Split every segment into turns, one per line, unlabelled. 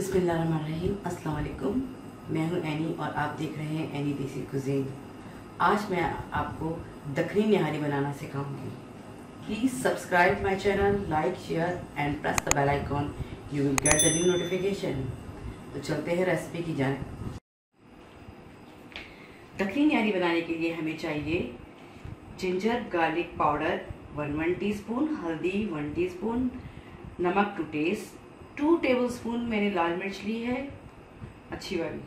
बिस्मिल्लाहिर्रहमानिर्रहीम। अस्सलाम वालेकुम। मैं हूं एनी और आप देख रहे हैं एनी देसी कुजीन। आज मैं आपको दखनी निहारी बनाना सिखाऊंगी। Please subscribe my channel, like, share and press the bell icon. You will get the new notification. तो चलते हैं रेसिपी की जानिब। दखनी निहारी बनाने के लिए हमें चाहिए जिंजर गार्लिक पाउडर 1 टीस्पून, हल्दी 1 टीस्पून, नमक टू टेस्ट, 2 टेबलस्पून मैंने लाल मिर्च ली है अच्छी वाली,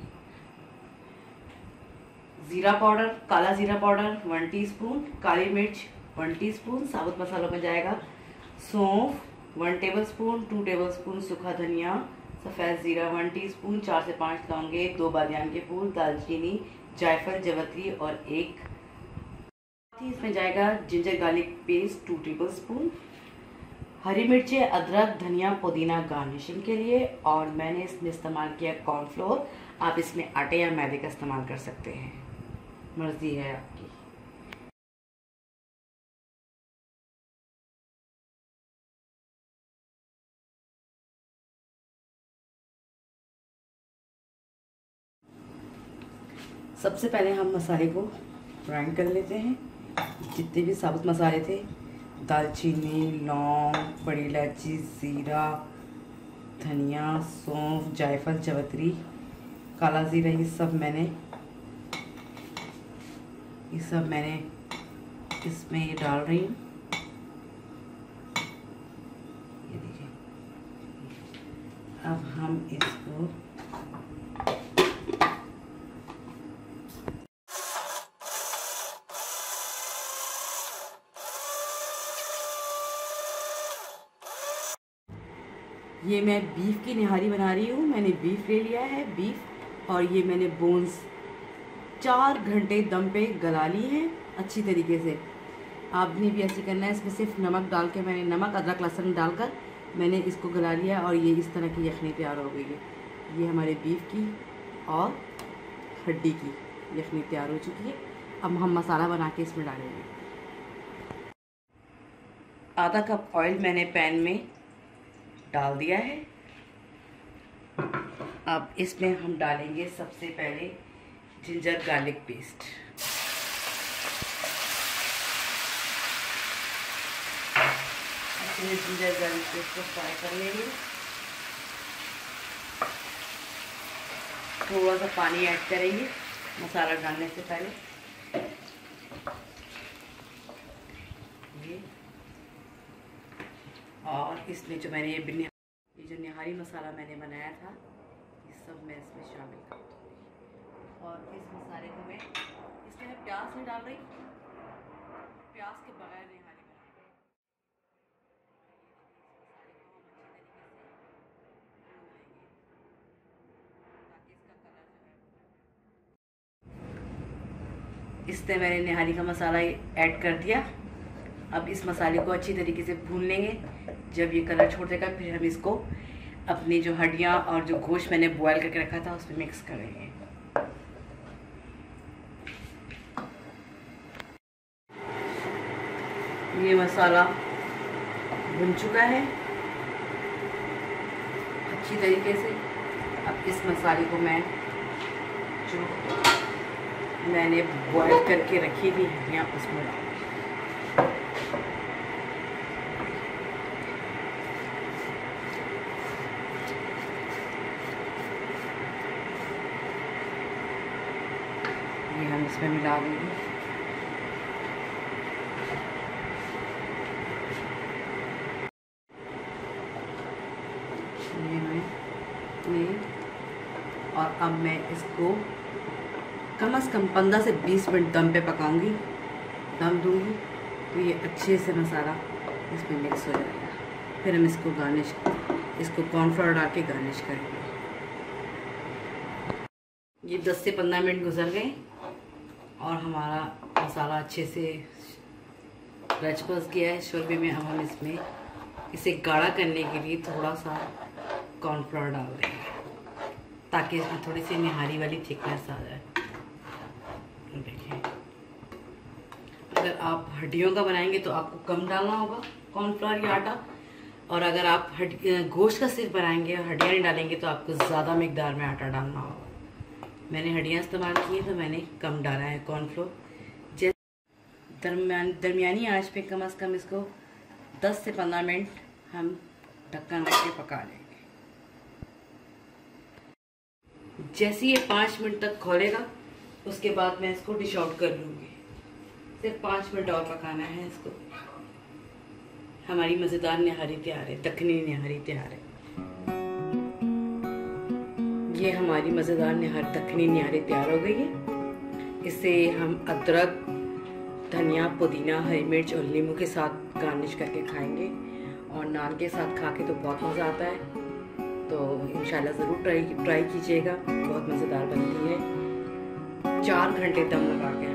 जीरा पाउडर, काला जीरा पाउडर 1 टीस्पून, काली मिर्च 1 टीस्पून, साबुत मसालों में जाएगा सौंफ 1 टेबलस्पून, 2 टेबलस्पून सूखा धनिया, सफ़ेद ज़ीरा 1 टीस्पून, 4 से 5 लौंगे, 2 बादियान के फूल, दालचीनी, जायफल, जवत्री और इसमें जाएगा जिंजर गार्लिक पेस्ट 2 टेबलस्पून, हरी मिर्चें, अदरक, धनिया, पुदीना गार्निशिंग के लिए। और मैंने इसमें इस्तेमाल किया कॉर्नफ्लोर। आप इसमें आटे या मैदे का इस्तेमाल कर सकते हैं, मर्जी है आपकी। सबसे पहले हम मसाले को ग्राइंड कर लेते हैं। जितने भी साबुत मसाले थे, दालचीनी, लौंग, बड़ी इलायची, ज़ीरा, धनिया, सौंफ, जायफल, जवत्री, काला ज़ीरा, ये सब मैंने इसमें ये डाल रही हूँ। ये देखिए, अब हम इसको ये मैं बीफ की निहारी बना रही हूँ। मैंने बीफ ले लिया है, बीफ, और ये मैंने बोन्स 4 घंटे दम पे गला ली है अच्छी तरीके से। आपने भी ऐसे करना है। इसमें सिर्फ नमक डाल के मैंने नमक, अदरक, लहसुन डालकर मैंने इसको गला लिया और ये इस तरह की यखनी तैयार हो गई है। ये हमारे बीफ की और हड्डी की यखनी तैयार हो चुकी है। अब हम मसाला बना के इसमें डालेंगे। आधा कप ऑयल मैंने पैन में डाल दिया है। अब इसमें हम डालेंगे सबसे पहले ginger garlic paste. Ginger garlic paste को फ्राई कर लेंगे। थोड़ा सा पानी ऐड करेंगे मसाला डालने से पहले। ये और इसमें जो मैंने ये जो निहारी मसाला मैंने बनाया था, ये सब मैं इसमें शामिल कर दूँगी। और इस मसाले को इसमें मैं प्याज नहीं डाल रही, प्याज के बगैर निहारी बनाएंगे। इसमें मैंने निहारी का मसाला ऐड कर दिया। अब इस मसाले को अच्छी तरीके से भून लेंगे। जब ये कलर छोड़ देगा, फिर हम इसको अपनी जो हड्डियाँ और जो गोश्त मैंने बॉयल करके रखा था उसमें मिक्स करेंगे। ये मसाला भुन चुका है अच्छी तरीके से। अब इस मसाले को जो मैंने बॉयल करके रखी थी हड्डियाँ उसमें डालूंगी। ये हम इसमें मिला देंगे। और अब मैं इसको कम से कम 15 से 20 मिनट दम पे पकाऊंगी, दम दूंगी, तो ये अच्छे से मसाला इसमें मिक्स हो जाएगा। फिर हम इसको कॉर्नफ्लोर डाल के गार्निश करेंगे। ये 10 से 15 मिनट गुजर गए और हमारा मसाला अच्छे से रच बस गया है शोरबे में। अब हम इसमें इसे गाढ़ा करने के लिए थोड़ा सा कॉर्नफ्लोर डाल देंगे ताकि इसमें थोड़ी सी निहारी वाली थिकनेस आ जाए। देखिए, अगर आप हड्डियों का बनाएंगे तो आपको कम डालना होगा कॉर्नफ्लोर या आटा, और अगर आप गोश्त का सिर्फ बनाएंगे और हड्डियाँ नहीं डालेंगे तो आपको ज़्यादा मिकदार में आटा डालना होगा। मैंने हड्डियाँ इस्तेमाल की हैं तो मैंने कम डाला है कॉर्नफ्लोर। जैसे दरमियानी आंच पे कम से कम इसको 10 से 15 मिनट हम ढक्कन रख के पका लेंगे। जैसे ये 5 मिनट तक खोलेगा उसके बाद मैं इसको डिश आउट कर लूँगी। सिर्फ 5 मिनट और पकाना है इसको। हमारी मज़ेदार निहारी तैयार है, दखनी निहारी तैयार है। ये हमारी मज़ेदार दखनी निहारी तैयार हो गई है। इसे हम अदरक, धनिया, पुदीना, हरी मिर्च और नींबू के साथ गार्निश करके खाएंगे और नान के साथ खा के तो बहुत मज़ा आता है। तो इंशाल्लाह ज़रूर ट्राई कीजिएगा, बहुत मज़ेदार बनती है। 4 घंटे दम लगा के